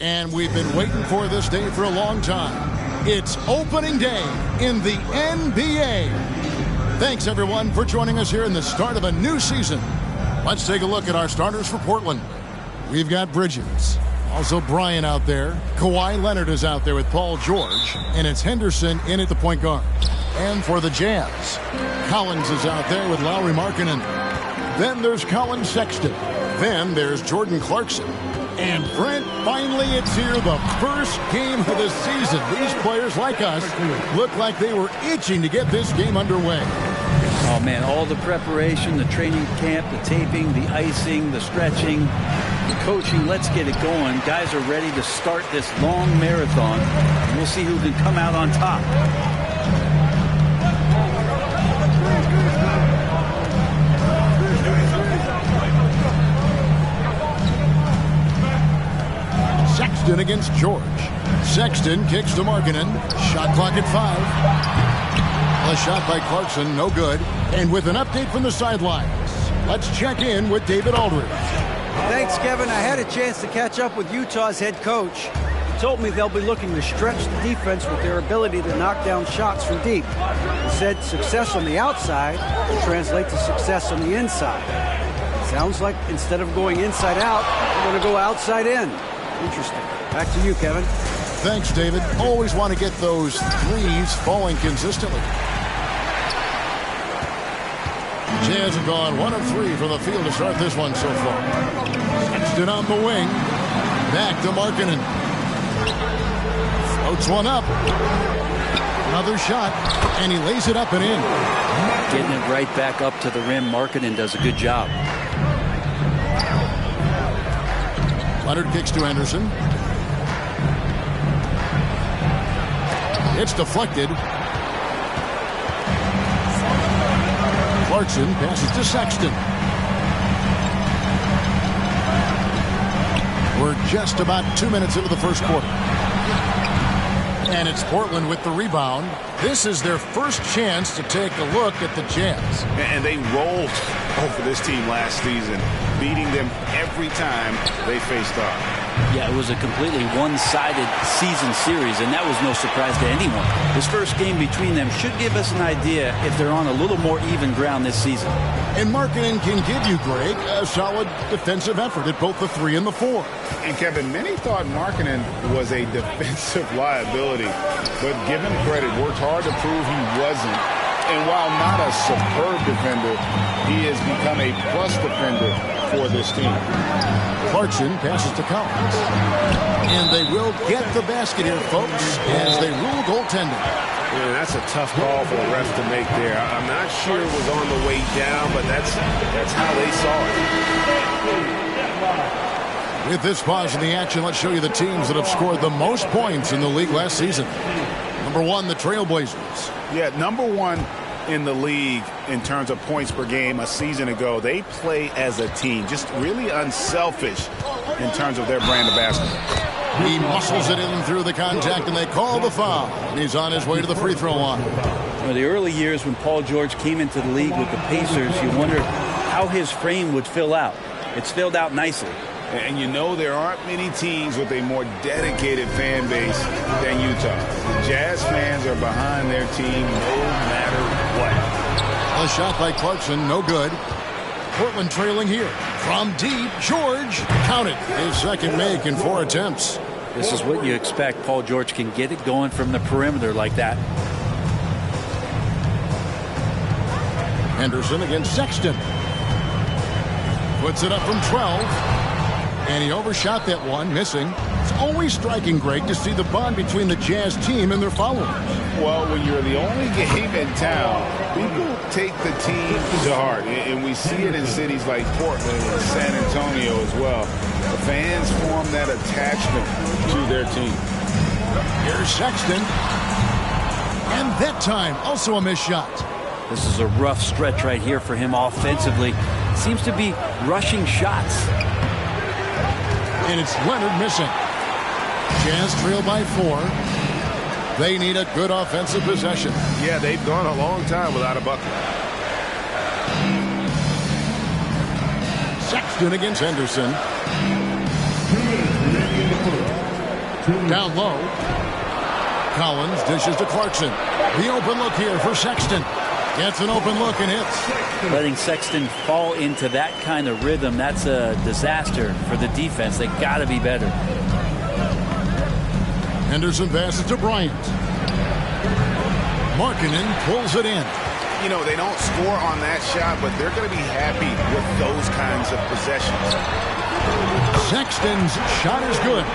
And we've been waiting for this day for a long time. It's opening day in the NBA. Thanks, everyone, for joining us here in the start of a new season. Let's take a look at our starters for Portland. We've got Bridges. Also Bryant out there. Kawhi Leonard is out there with Paul George. And it's Henderson in at the point guard. And for the Jazz, Collins is out there with Lauri Markkanen. Then there's Colin Sexton. Then there's Jordan Clarkson. And Brent, finally it's here, the first game of the season. These players like us look like they were itching to get this game underway. Oh man, all the preparation, the training camp, the taping, the icing, the stretching, the coaching, let's get it going. Guys are ready to start this long marathon. And we'll see who can come out on top. Sexton against George. Sexton kicks to Markkanen. Shot clock at 5. A shot by Clarkson, no good. And with an update from the sidelines, let's check in with David Aldridge. Thanks, Kevin. I had a chance to catch up with Utah's head coach. He told me they'll be looking to stretch the defense with their ability to knock down shots from deep. He said success on the outside will translate to success on the inside. Sounds like instead of going inside out, we're going to go outside in. Interesting. Back to you, Kevin. Thanks, David. Always want to get those threes falling consistently. Jazz have gone 1 of 3 from the field to start this one so far. Sexton on the wing. Back to Markkanen. Floats one up. Another shot. And he lays it up and in. Getting it right back up to the rim. Markkanen does a good job. Leonard kicks to Henderson. It's deflected. Clarkson passes to Sexton. We're just about 2 minutes into the first quarter. And it's Portland with the rebound. This is their first chance to take a look at the Jazz. And they rolled over this team last season, beating them every time they faced off. Yeah, it was a completely one-sided season series, and that was no surprise to anyone. This first game between them should give us an idea if they're on a little more even ground this season. And Markkanen can give you, Greg, a solid defensive effort at both the 3 and the 4. And Kevin, many thought Markkanen was a defensive liability, but give him credit, worked hard to prove he wasn't. And while not a superb defender, he has become a plus defender for this team. Clarkson passes to Collins. And they will get the basket here, folks, as they rule goaltending. Yeah, that's a tough call for the refs to make there. I'm not sure it was on the way down, but that's how they saw it. With this pause in the action, let's show you the teams that have scored the most points in the league last season. Number 1, the Trailblazers. Yeah, number 1 in the league in terms of points per game a season ago. They play as a team, just really unselfish in terms of their brand of basketball. He muscles it in through the contact, and they call the foul. And he's on his way to the free throw line. In the early years when Paul George came into the league with the Pacers, you wondered how his frame would fill out. It's filled out nicely. And you know there aren't many teams with a more dedicated fan base than Utah. The Jazz fans are behind their team no matter what. A shot by Clarkson, no good. Portland trailing here. From deep, George counted his second make in 4 attempts. This is what you expect. Paul George can get it going from the perimeter like that. Henderson against Sexton. Puts it up from 12. And he overshot that one, missing. It's always striking, Greg, to see the bond between the Jazz team and their followers. Well, when you're the only game in town, people take the team to heart. And we see it in cities like Portland and San Antonio as well. The fans form that attachment to their team. Here's Sexton. And that time, also a missed shot. This is a rough stretch right here for him offensively. Seems to be rushing shots. And it's Leonard missing. Jazz trail by 4. They need a good offensive possession. Yeah, they've gone a long time without a bucket. Sexton against Henderson. Down low. Collins dishes to Clarkson. The open look here for Sexton. Gets an open look and hits. Letting Sexton fall into that kind of rhythm, that's a disaster for the defense. They got to be better. Henderson passes to Bryant. Markkanen pulls it in. You know, they don't score on that shot, but they're going to be happy with those kinds of possessions. Sexton's shot is good.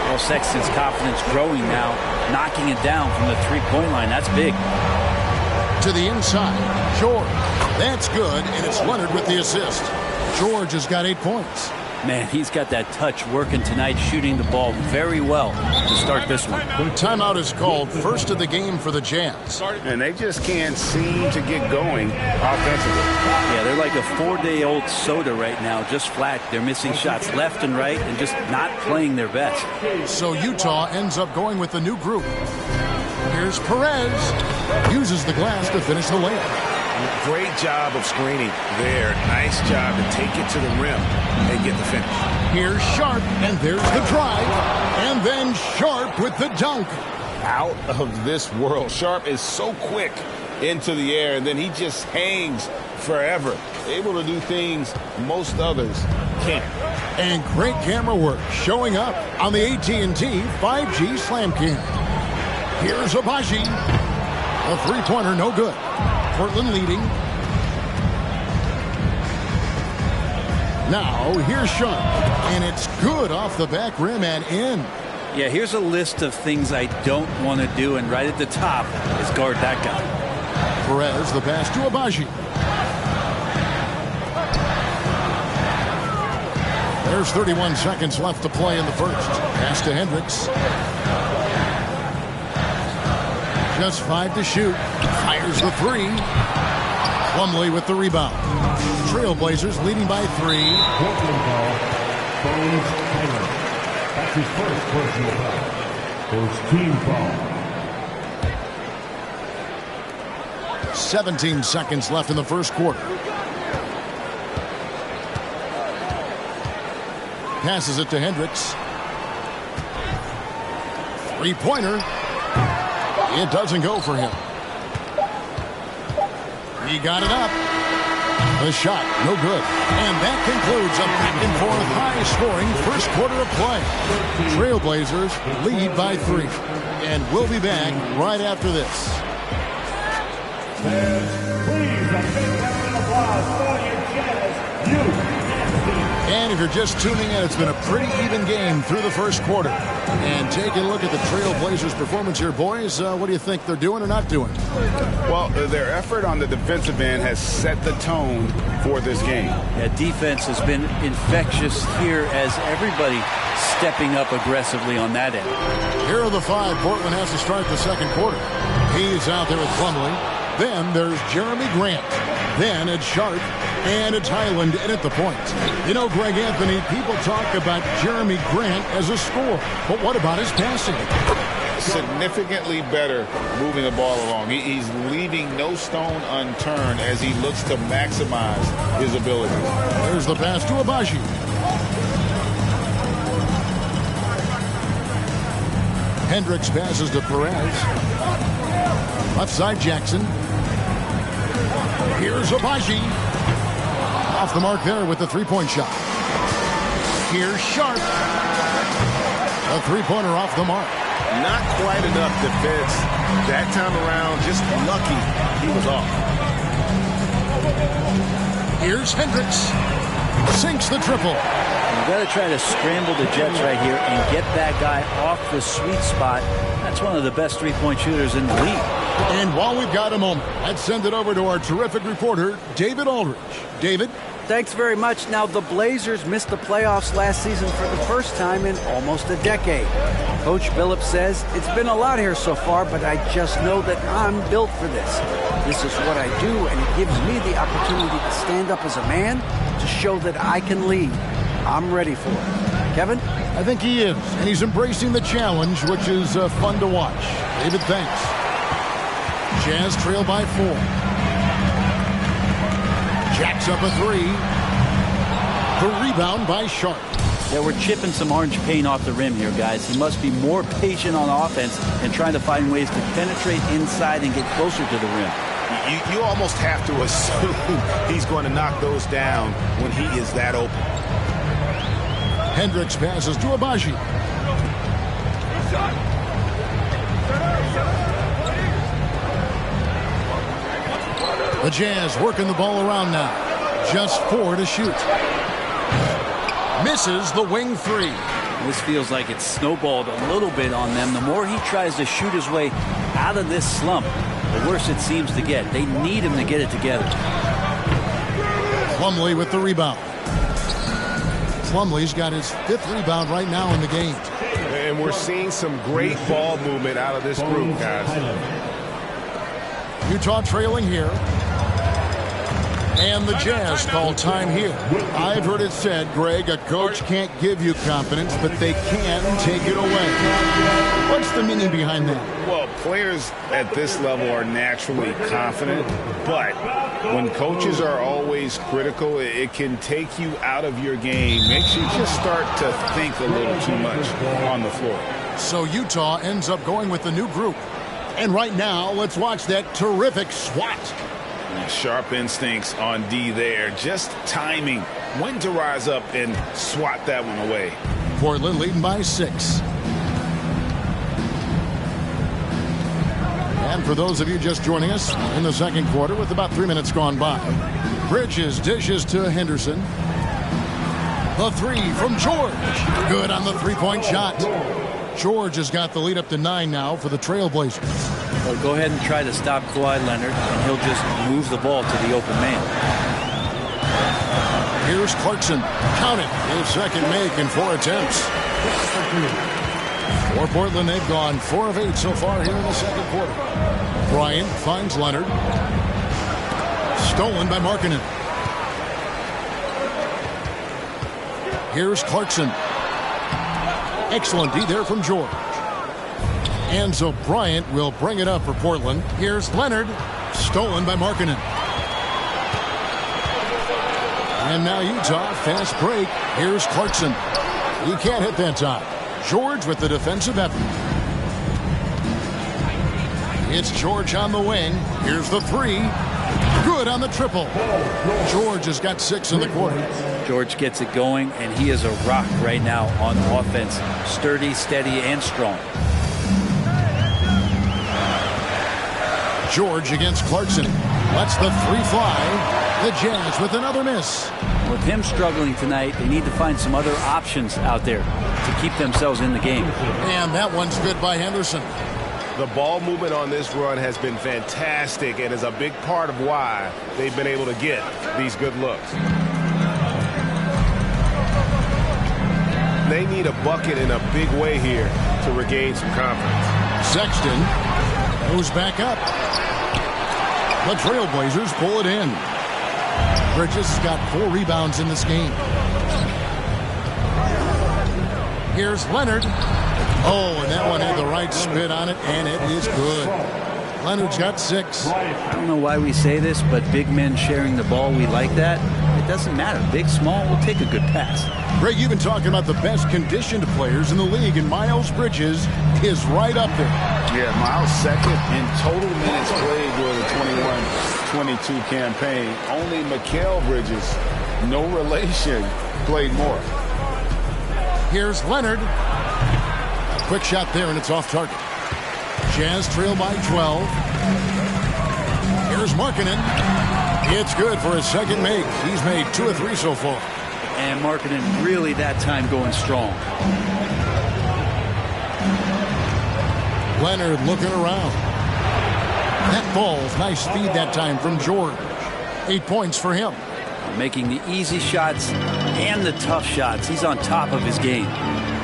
Well, Sexton's confidence growing now, knocking it down from the three-point line. That's big. To the inside. George. That's good, and it's Leonard with the assist. George has got 8 points. Man, he's got that touch working tonight, shooting the ball very well to start this one. Timeout is called, first of the game for the Jazz. And they just can't seem to get going offensively. Yeah, they're like a 4-day-old soda right now, just flat. They're missing shots left and right and just not playing their best. So Utah ends up going with the new group. Here's Perez. Uses the glass to finish the layup. Great job of screening there. Nice job to take it to the rim and get the finish. Here's Sharp, and there's the drive. And then Sharp with the dunk. Out of this world. Sharp is so quick into the air, and then he just hangs forever. Able to do things most others can't. And great camera work showing up on the AT&T 5G Slam Cam. Here's Agbaji. A three-pointer, no good. Portland leading. Now, here's Sharp. And it's good off the back rim and in. Yeah, here's a list of things I don't want to do, and right at the top is guard that guy. Perez, the pass to Agbaji. There's 31 seconds left to play in the first. Pass to Hendricks. Just 5 to shoot. Fires the three. Plumlee with the rebound. Trailblazers leading by 3. Portland foul. Bones Hyland. That's his first personal foul. First team foul. 17 seconds left in the first quarter. Passes it to Hendricks. Three-pointer. It doesn't go for him. He got it up. The shot, no good. And that concludes a back-and-forth high-scoring first quarter of play. Trailblazers lead by 3. And we'll be back right after this. Please, a big round of applause for your Jazz. And if you're just tuning in, it's been a pretty even game through the first quarter. And taking a look at the Trailblazers' performance here, boys, what do you think they're doing or not doing? Well, their effort on the defensive end has set the tone for this game. Yeah, defense has been infectious here as everybody stepping up aggressively on that end. Here are the 5 Portland has to start the second quarter. He's out there with Plumlee. Then there's Jeremy Grant. Then it's Sharp. And it's Hyland in at the point. You know, Greg Anthony, people talk about Jeremy Grant as a scorer. But what about his passing? Significantly better moving the ball along. He's leaving no stone unturned as he looks to maximize his ability. There's the pass to Agbaji. Hendricks passes to Perez. Left side, Jackson. Here's Agbaji. Off the mark there with the three-point shot. Here's Sharp. A three-pointer off the mark. Not quite enough defense that time around. Just lucky he was off. Here's Hendricks. Sinks the triple. You've got to try to scramble the Jets right here and get that guy off the sweet spot. That's one of the best three-point shooters in the league. And while we've got a moment, let's send it over to our terrific reporter, David Aldridge. David? Thanks very much. Now, the Blazers missed the playoffs last season for the first time in almost a decade. Coach Billups says, it's been a lot here so far, but I just know that I'm built for this. This is what I do, and it gives me the opportunity to stand up as a man to show that I can lead. I'm ready for it. Kevin? I think he is, and he's embracing the challenge, which is fun to watch. David, thanks. Jazz trail by 4. Jacks up a 3. The rebound by Sharp. Yeah, we're chipping some orange paint off the rim here, guys. He must be more patient on offense and trying to find ways to penetrate inside and get closer to the rim. You almost have to assume he's going to knock those down when he is that open. Hendricks passes to Agbaji. The Jazz working the ball around now. Just 4 to shoot. Misses the wing 3. This feels like it's snowballed a little bit on them. The more he tries to shoot his way out of this slump, the worse it seems to get. They need him to get it together. Plumlee with the rebound. Plumlee's got his 5th rebound right now in the game. And we're seeing some great ball movement out of this group, guys. Utah trailing here. And the Jazz call time here. I've heard it said, Greg, a coach can't give you confidence, but they can take it away. What's the meaning behind that? Well, players at this level are naturally confident, but when coaches are always critical, it can take you out of your game. Makes you just start to think a little too much on the floor. So Utah ends up going with the new group. And right now, let's watch that terrific swat. Sharp instincts on D there. Just timing when to rise up and swat that one away. Portland leading by 6. And for those of you just joining us in the second quarter with about 3 minutes gone by, Bridges dishes to Henderson. The 3 from George. Good on the 3-point shot. George has got the lead up to 9 now for the Trailblazers. Well, go ahead and try to stop Kawhi Leonard, and he'll just move the ball to the open man. Here's Clarkson. Count it. His second make in 4 attempts. For Portland, they've gone 4 of 8 so far here in the second quarter. Bryant finds Leonard. Stolen by Markkanen. Here's Clarkson. Excellent D there from George. And so Bryant will bring it up for Portland. Here's Leonard. Stolen by Markkanen. And now Utah, fast break. Here's Clarkson. He can't hit that time. George with the defensive effort. It's George on the wing. Here's the 3. Good on the triple. George has got 6 in the quarter. George gets it going, and he is a rock right now on offense. Sturdy, steady, and strong. George against Clarkson. Lets the 3 fly. The Jazz with another miss. With him struggling tonight, they need to find some other options out there to keep themselves in the game. And that one's good by Henderson. The ball movement on this run has been fantastic and is a big part of why they've been able to get these good looks. They need a bucket in a big way here to regain some confidence. Sexton moves back up. The Trailblazers pull it in. Bridges has got 4 rebounds in this game. Here's Leonard. Oh, and that one had the right spin on it, and it is good. Leonard's got 6. I don't know why we say this, but big men sharing the ball, we like that. It doesn't matter. Big, small, we'll take a good pass. Greg, you've been talking about the best conditioned players in the league, and Miles Bridges is right up there. Yeah, Miles second in total minutes played during the 21-22 campaign. Only Mikal Bridges, no relation, played more. Here's Leonard. Quick shot there, and it's off target. Jazz trail by 12. Here's Markkanen. It's good for his second make. He's made 2 of 3 so far. And Markkanen really that time going strong. Leonard looking around. That ball's nice feed that time from George. 8 points for him. Making the easy shots and the tough shots. He's on top of his game.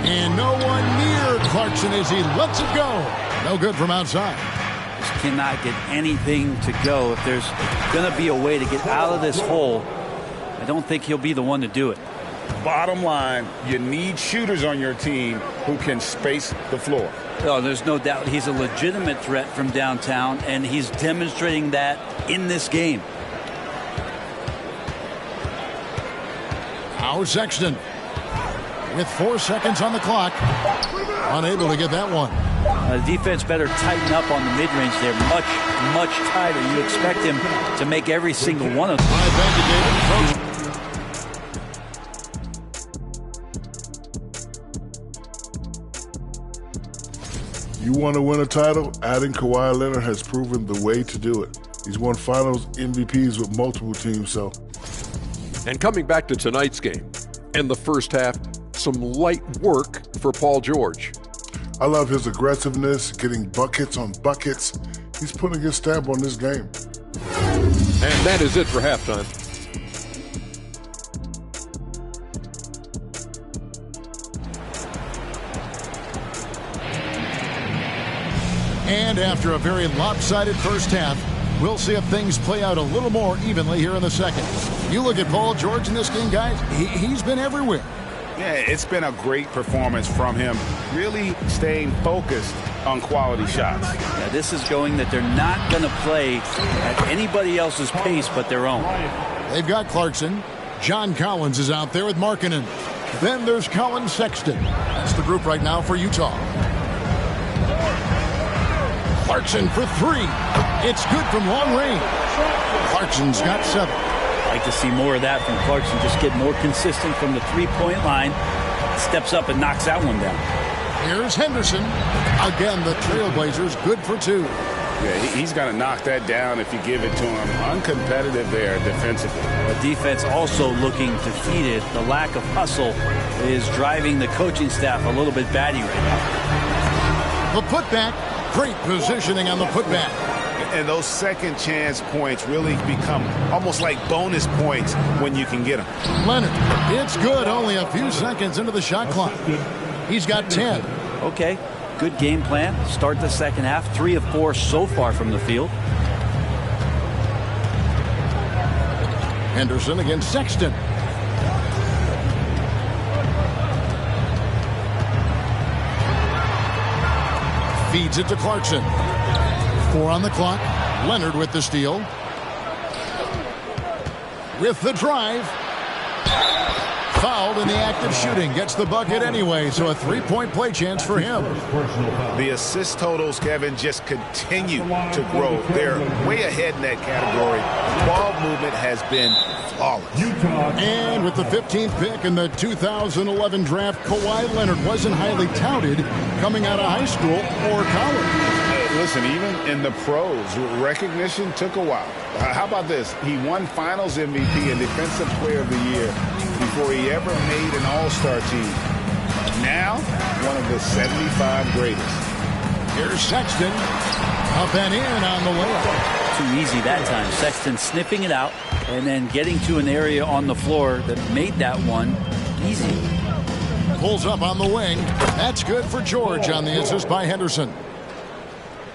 And no one near Clarkson as he lets it go. No good from outside. Just cannot get anything to go. If there's going to be a way to get out of this hole, I don't think he'll be the one to do it. Bottom line, you need shooters on your team who can space the floor. Oh, there's no doubt he's a legitimate threat from downtown, and he's demonstrating that in this game. Now Sexton. with 4 seconds on the clock. Unable to get that one. The defense better tighten up on the mid-range there. Much, much tighter. You expect him to make every single one of them. Thank you, David. You want to win a title? Adding Kawhi Leonard has proven the way to do it. He's won finals MVPs with multiple teams, so. And coming back to tonight's game, in the first half, some light work for Paul George. I love his aggressiveness, getting buckets on buckets. He's putting his stamp on this game. And that is it for halftime. And after a very lopsided first half, we'll see if things play out a little more evenly here in the second. You look at Paul George in this game, guys, he's been everywhere. Yeah, it's been a great performance from him, really staying focused on quality shots. Yeah, this is going that they're not going to play at anybody else's pace but their own. They've got Clarkson. John Collins is out there with Markkanen. Then there's Colin Sexton. That's the group right now for Utah. Clarkson for 3. It's good from long range. Clarkson's got 7. Like to see more of that from Clarkson. Just get more consistent from the three-point line. Steps up and knocks that one down. Here's Henderson. Again, the Trailblazers good for 2. Yeah, he's going to knock that down if you give it to him. Uncompetitive there defensively. The defense also looking defeated. The lack of hustle is driving the coaching staff a little bit batty right now. The putback. Great positioning on the putback. And those second chance points really become almost like bonus points when you can get them. Leonard, it's good. Only a few seconds into the shot clock. He's got 10. Okay, good game plan. Start the second half. 3 of 4 so far from the field. Henderson against Sexton. Feeds it to Clarkson. 4 on the clock. Leonard with the steal. With the drive. Fouled in the act of shooting. Gets the bucket anyway, so a 3-point play chance for him. The assist totals, Kevin, just continue to grow. They're way ahead in that category. Ball movement has been flawless. And with the 15th pick in the 2011 draft, Kawhi Leonard wasn't highly touted coming out of high school or college. Listen, even in the pros, recognition took a while. How about this? He won Finals MVP and Defensive Player of the Year before he ever made an All-Star team. Now, one of the 75 greatest. Here's Sexton. Up and in on the layup. Too easy that time. Sexton sniffing it out and then getting to an area on the floor that made that one easy. Pulls up on the wing. That's good for George on the assist by Henderson.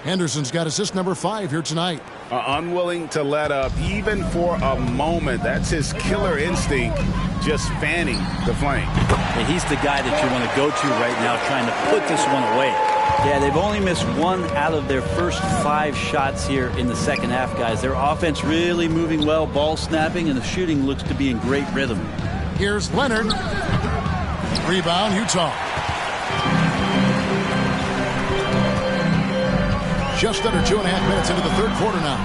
Henderson's got assist number 5 here tonight. Unwilling to let up even for a moment. That's his killer instinct, just fanning the flame. And he's the guy that you want to go to right now trying to put this one away. Yeah, they've only missed 1 out of their first 5 shots here in the second half, guys. Their offense really moving well, ball snapping, and the shooting looks to be in great rhythm. Here's Leonard. Rebound, Utah. Just under 2.5 minutes into the third quarter now.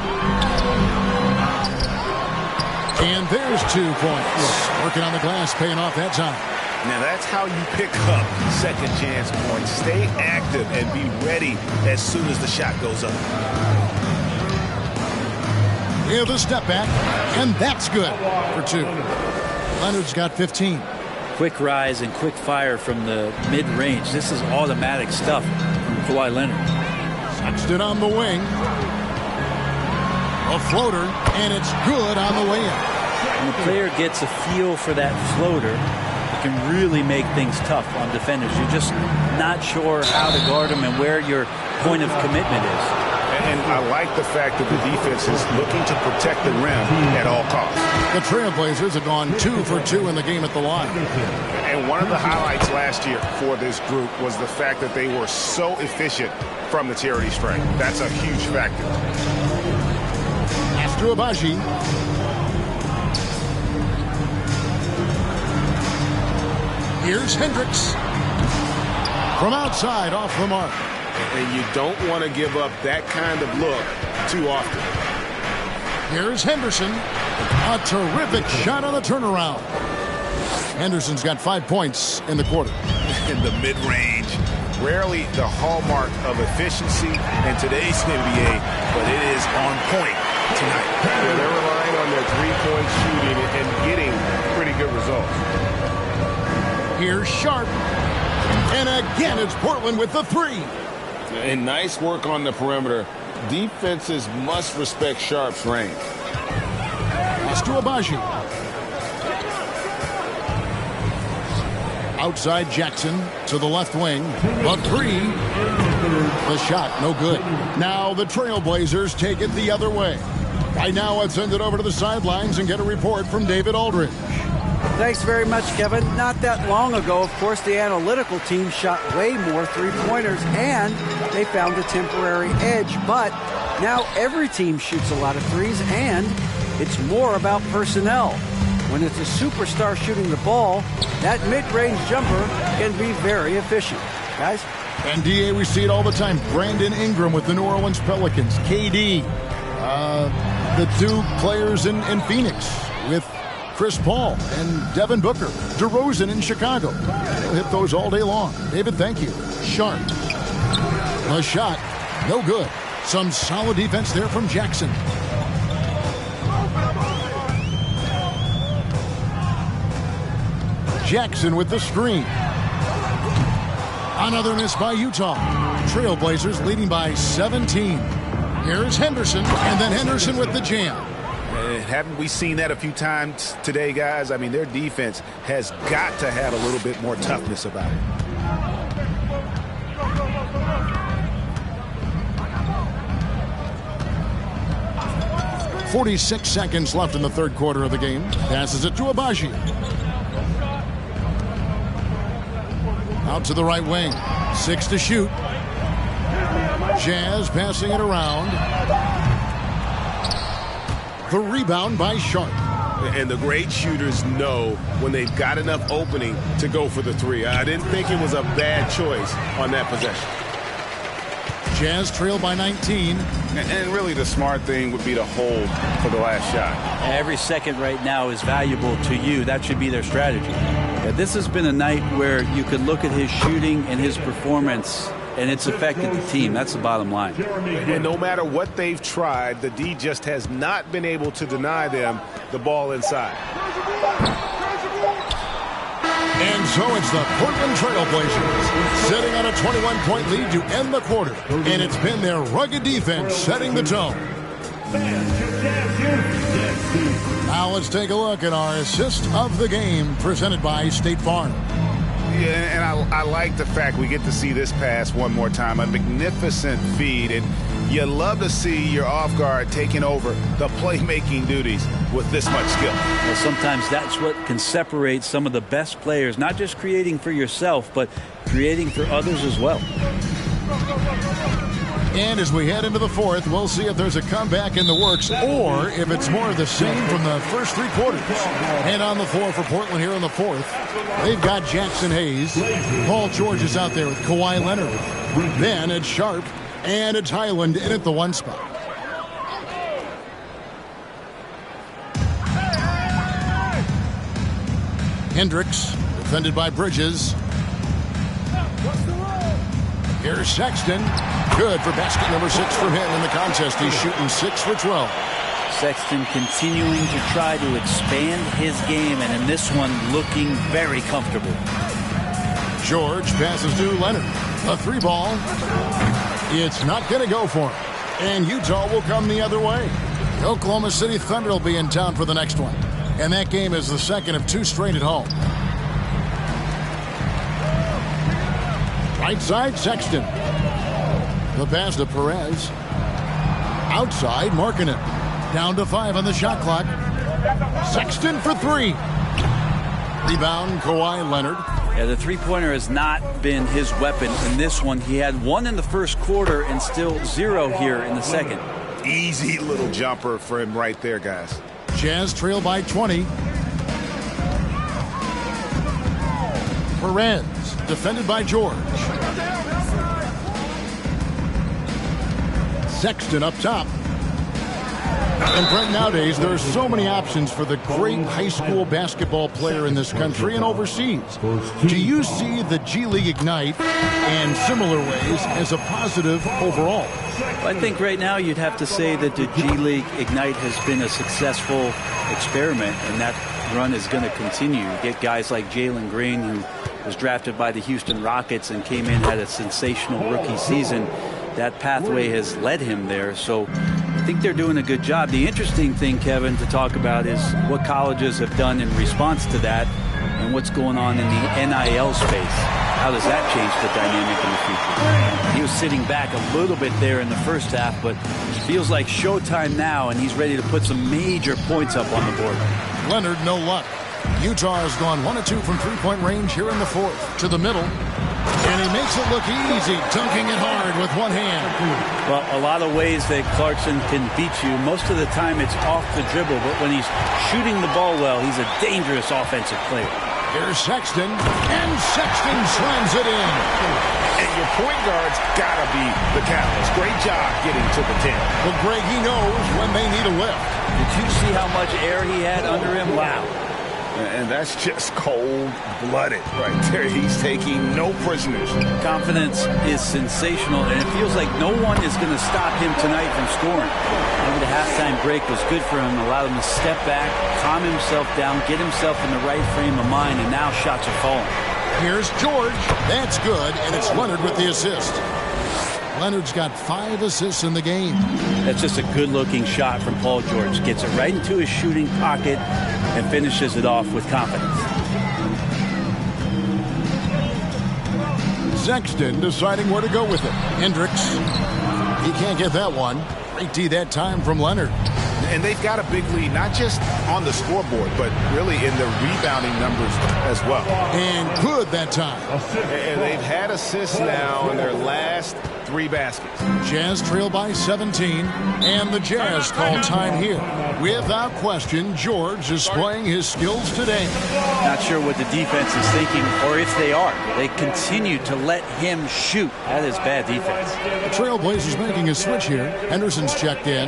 And there's 2 points. Working on the glass, paying off that time. Now that's how you pick up second chance points. Stay active and be ready as soon as the shot goes up. With a step back, and that's good for 2. Leonard's got 15. Quick rise and quick fire from the mid-range. This is automatic stuff from Kawhi Leonard. Sexton on the wing. A floater, and it's good on the way in. When the player gets a feel for that floater, it can really make things tough on defenders. You're just not sure how to guard them and where your point of commitment is. And I like the fact that the defense is looking to protect the rim at all costs. The Trailblazers have gone 2 for 2 in the game at the line. And one of the highlights last year for this group was the fact that they were so efficient from the charity stripe. That's a huge factor. Astro Abaji. Here's Hendricks. From outside, off the mark. And you don't want to give up that kind of look too often. Here's Henderson. A terrific shot on the turnaround. Henderson's got 5 points in the quarter. In the mid-range, rarely the hallmark of efficiency in today's NBA, but it is on point tonight. Yeah, they're relying on their three-point shooting and getting pretty good results. Here's Sharp. And again, it's Portland with the three. And nice work on the perimeter. Defenses must respect Sharp's range. Pass to Agbaji. Outside Jackson to the left wing. The three. The shot, no good. Now the Trailblazers take it the other way. Right now, let's send it over to the sidelines and get a report from David Aldridge. Thanks very much, Kevin. Not that long ago, of course, the analytical team shot way more three-pointers, and they found a temporary edge. But now every team shoots a lot of threes, and it's more about personnel. When it's a superstar shooting the ball, that mid-range jumper can be very efficient. Guys? And, D.A., we see it all the time. Brandon Ingram with the New Orleans Pelicans. KD, the two players in Phoenix with Chris Paul and Devin Booker. DeRozan in Chicago. They'll hit those all day long. David, thank you. Sharp. A shot. No good. Some solid defense there from Jackson. Jackson with the screen. Another miss by Utah. Trailblazers leading by 17. Here's Henderson, and then Henderson with the jam. Haven't we seen that a few times today, guys? I mean, their defense has got to have a little bit more toughness about it. 46 seconds left in the third quarter of the game. Passes it to Agbaji. Out to the right wing. 6 to shoot. Jazz passing it around. The rebound by Sharp. And the great shooters know when they've got enough opening to go for the three. I didn't think it was a bad choice on that possession. Jazz trail by 19. And really the smart thing would be to hold for the last shot. Every second right now is valuable to you. That should be their strategy. Yeah, this has been a night where you could look at his shooting and his performance, and it's affected the team. That's the bottom line. And no matter what they've tried, the D just has not been able to deny them the ball inside. And so it's the Portland Trailblazers sitting on a 21-point lead to end the quarter. And it's been their rugged defense setting the tone. Now let's take a look at our assist of the game presented by State Farm. Yeah, and I like the fact we get to see this pass one more time. A magnificent feed, and you love to see your off guard taking over the playmaking duties with this much skill. Well, sometimes that's what can separate some of the best players, not just creating for yourself, but creating for others as well. And as we head into the fourth, we'll see if there's a comeback in the works or if it's more of the same from the first three quarters. And on the floor for Portland here in the fourth, they've got Jackson Hayes. Paul George is out there with Kawhi Leonard. Then it's Sharp and it's Highland in at the one spot. Hendricks, defended by Bridges. Here's Sexton. Good for basket number 6 for him in the contest. He's shooting 6 for 12. Sexton continuing to try to expand his game, and in this one looking very comfortable. George passes to Leonard. A 3-ball. It's not going to go for him. And Utah will come the other way. The Oklahoma City Thunder will be in town for the next one. And that game is the second of 2 straight at home. Right side, Sexton. The pass to Perez. Outside, Markkanen. Down to 5 on the shot clock. Sexton for 3. Rebound, Kawhi Leonard. Yeah, the three-pointer has not been his weapon in this one. He had 1 in the first quarter and still 0 here in the second. Easy little jumper for him right there, guys. Jazz trail by 20. Perez, defended by George. Sexton up top. And Brent, nowadays, there are so many options for the great high school basketball player in this country and overseas. Do you see the G League Ignite and similar ways as a positive overall? I think right now you'd have to say that the G League Ignite has been a successful experiment, and that run is going to continue. You get guys like Jalen Green, who was drafted by the Houston Rockets and came in, had a sensational rookie season. That pathway has led him there, so I think they're doing a good job. The interesting thing, Kevin, to talk about is what colleges have done in response to that and what's going on in the NIL space. How does that change the dynamic in the future? He was sitting back a little bit there in the first half, but it feels like showtime now, and he's ready to put some major points up on the board. Leonard, no luck. Utah has gone 1 of 2 from three-point range here in the fourth. To the middle. And he makes it look easy, dunking it hard with one hand. Well, a lot of ways that Clarkson can beat you. Most of the time it's off the dribble, but when he's shooting the ball well, he's a dangerous offensive player. Here's Sexton, and Sexton slams it in. And your point guard's got to be the catalyst. Great job getting to the 10. Well, Greg, he knows when they need a lift. Did you see how much air he had under him? Wow. And that's just cold-blooded right there. He's taking no prisoners. Confidence is sensational, and it feels like no one is going to stop him tonight from scoring. Maybe the halftime break was good for him, allowed him to step back, calm himself down, get himself in the right frame of mind, and now shots are falling. Here's George. That's good, and it's Leonard with the assist. Leonard's got 5 assists in the game. That's just a good-looking shot from Paul George. Gets it right into his shooting pocket and finishes it off with confidence. Sexton deciding where to go with it. Hendricks. He can't get that one. Great D that time from Leonard. And they've got a big lead, not just on the scoreboard, but really in the rebounding numbers as well. And good that time. And they've had assists now in their last 3 baskets. Jazz trail by 17, and the Jazz call time here. Without question, George is displaying his skills today. Not sure what the defense is thinking, or if they are. They continue to let him shoot. That is bad defense. The Trailblazers making a switch here. Henderson's checked in.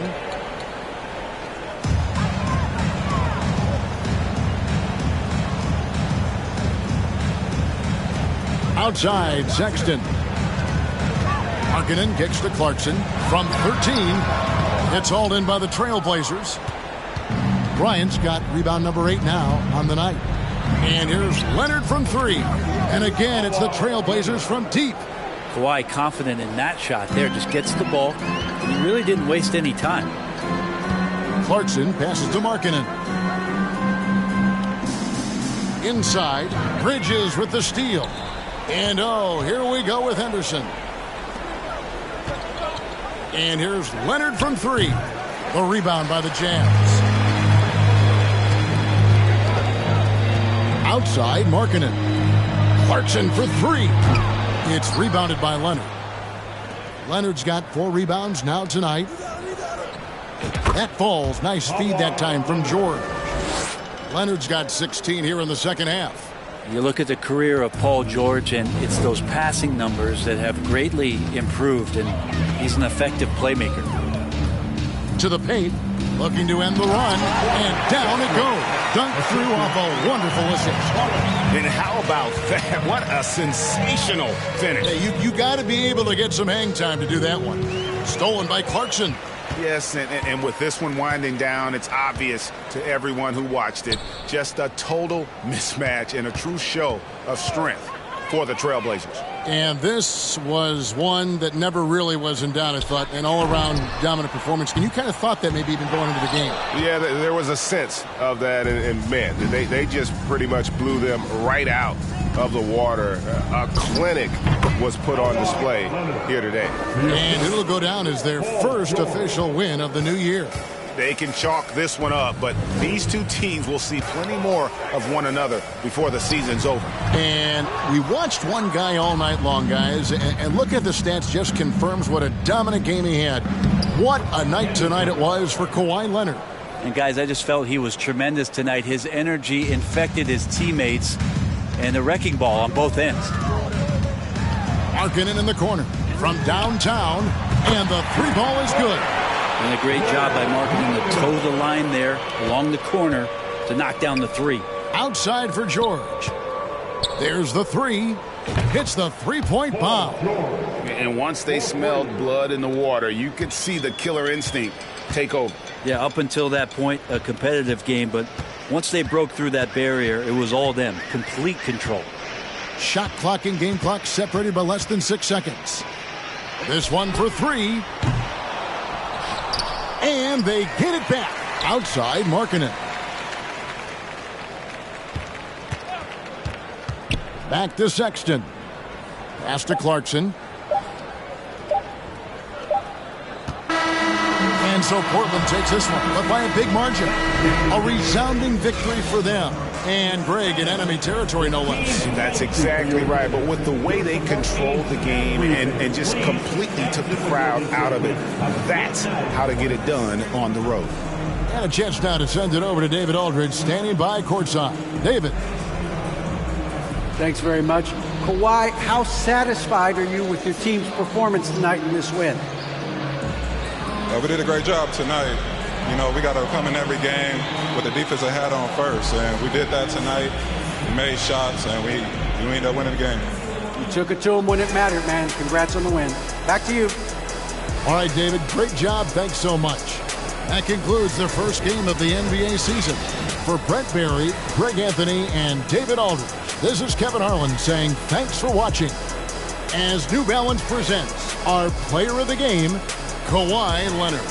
Outside, Sexton. Markkanen kicks to Clarkson from 13. It's hauled in by the Trailblazers. Bryant's got rebound number 8 now on the night. And here's Leonard from 3. And again, it's the Trailblazers from deep. Kawhi confident in that shot there. Just gets the ball. And he really didn't waste any time. Clarkson passes to Markkanen. Inside, Bridges with the steal. And oh, here we go with Henderson. And here's Leonard from 3. The rebound by the Jazz. Outside, Markkanen. Clarkson for 3. It's rebounded by Leonard. Leonard's got 4 rebounds now tonight. That falls. Nice feed that time from George. Leonard's got 16 here in the second half. You look at the career of Paul George, and it's those passing numbers that have greatly improved, and he's an effective playmaker. To the paint, looking to end the run, and down it goes. Dunked through off a wonderful assist. And how about that? What a sensational finish. Hey, you got to be able to get some hang time to do that one. Stolen by Clarkson. Yes, and with this one winding down, it's obvious to everyone who watched it. Just a total mismatch and a true show of strength for the Trailblazers. And this was one that never really was in doubt, I thought, an all-around dominant performance. And you kind of thought that maybe even going into the game. Yeah, there was a sense of that, and man, they just pretty much blew them right out of the water. A clinic was put on display here today. And it'll go down as their first official win of the new year. They can chalk this one up, but these two teams will see plenty more of one another before the season's over. And we watched one guy all night long, guys, and look at the stats, just confirms what a dominant game he had. What a night tonight it was for Kawhi Leonard. And guys, I just felt he was tremendous tonight. His energy infected his teammates. and a wrecking ball on both ends. Markkanen in the corner from downtown, and the three ball is good. And a great job by Markkanen to toe the line there along the corner to knock down the three. Outside for George. There's the three. Hits the three-point bomb. And once they smelled blood in the water, you could see the killer instinct take over. Yeah, up until that point, a competitive game, but once they broke through that barrier, it was all them. Complete control. Shot clock and game clock separated by less than 6 seconds. This one for three. And they get it back. Outside Markkanen. Back to Sexton. Pass to Clarkson. And so Portland takes this one, but by a big margin. A resounding victory for them. And Greg in enemy territory, no less. That's exactly right. But with the way they controlled the game and just completely took the crowd out of it, that's how to get it done on the road. And a chance now to send it over to David Aldridge, standing by courtside. David. Thanks very much. Kawhi, how satisfied are you with your team's performance tonight in this win? We did a great job tonight. You know, we got to come in every game with the defensive hat on first, and we did that tonight. We made shots, and we ended up winning the game. You took it to them when it mattered, man. Congrats on the win. Back to you. All right, David, great job. Thanks so much. That concludes the first game of the NBA season. For Brent Barry, Greg Anthony, and David Aldridge, this is Kevin Harlan saying thanks for watching as New Balance presents our player of the game, Kawhi Leonard.